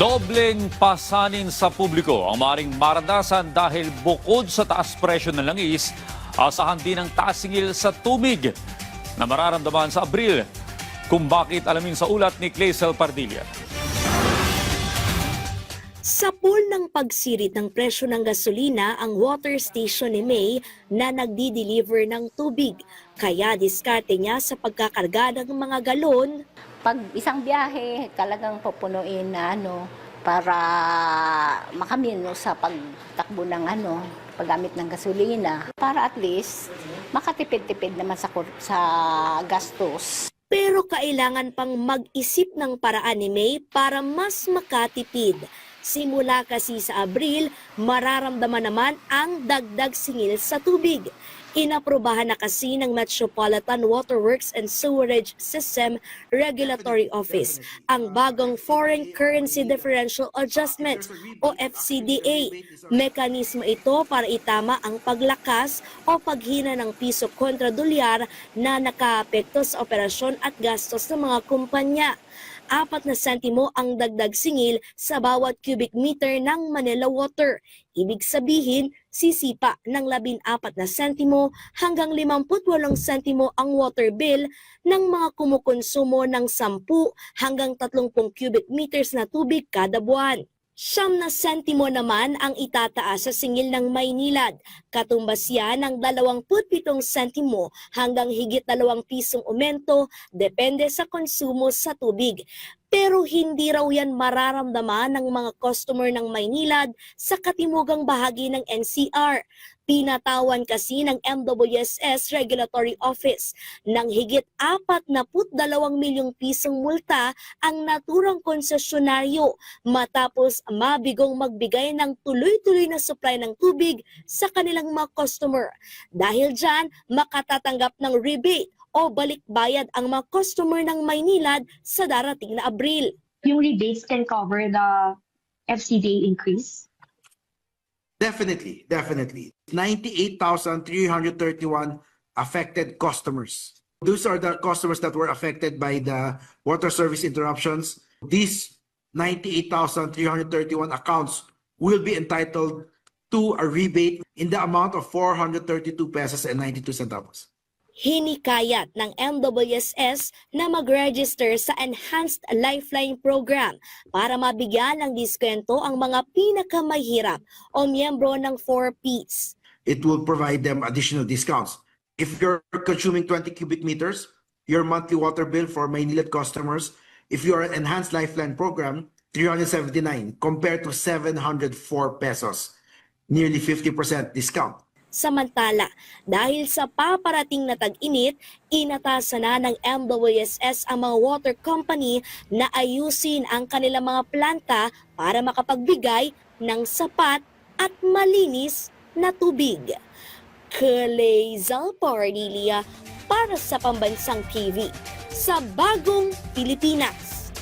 Dobleng pasanin sa publiko ang maaaring maranasan dahil bukod sa taas presyo ng langis, asahan din ang taas singil sa tubig na mararamdaman sa Abril. Kung bakit, alamin sa ulat ni Clazel Pardilla. Sa pool ng pagsirit ng presyo ng gasolina ang water station ni May na nagdi-deliver ng tubig. Kaya diskarte niya sa pagkakarga ng mga galon. Pag isang biyahe, talagang pupunuin na para makamino sa pagtakbo ng paggamit ng gasolina. Para at least makatipid-tipid naman sa gastos. Pero kailangan pang mag-isip ng paraan ni May para mas makatipid. Simula kasi sa Abril, mararamdaman naman ang dagdag singil sa tubig. Inaprubahan na kasi ng Metropolitan Waterworks and Sewerage System Regulatory Office ang bagong Foreign Currency Differential Adjustment o FCDA. Mekanismo ito para itama ang paglakas o paghina ng piso kontra dolyar na nakaapekto sa operasyon at gastos ng mga kumpanya. 4 na sentimo ang dagdag singil sa bawat cubic meter ng Manila Water. Ibig sabihin, sisipa ng 14 na sentimo hanggang 58 sentimo ang water bill ng mga kumukonsumo ng 10 hanggang 30 cubic meters na tubig kada buwan. 9 na sentimo naman ang itataas sa singil ng Maynilad. Katumbas yan ng 27 sentimo hanggang higit 2 pisong aumento depende sa konsumo sa tubig. Pero hindi raw yan mararamdaman ng mga customer ng Maynilad sa katimugang bahagi ng NCR. Pinatawan kasi ng MWSS Regulatory Office ng higit 42 milyong pisong multa ang naturang konsesyonaryo matapos mabigong magbigay ng tuloy-tuloy na supply ng tubig sa kanilang mga customer. Dahil dyan, makatatanggap ng rebate o balikbayad ang mga customer ng Maynilad sa darating na Abril. Yung rebates can cover the FCDA increase? Definitely. 98,331 affected customers. Those are the customers that were affected by the water service interruptions. These 98,331 accounts will be entitled to a rebate in the amount of 432 pesos and 92 centavos. Hinikayat ng MWSS na mag-register sa Enhanced Lifeline Program para mabigyan ng diskwento ang mga pinakamahirap o miyembro ng 4Ps. It will provide them additional discounts. If you're consuming 20 cubic meters, your monthly water bill for Maynilad customers, if you are an Enhanced Lifeline Program, 379 compared to 704 pesos, nearly 50% discount. Samantala, dahil sa paparating na tag-init, inatasan na ng MWSS ang mga water company na ayusin ang kanilang mga planta para makapagbigay ng sapat at malinis na tubig. Clazel Pardilla para sa Pambansang TV sa Bagong Pilipinas.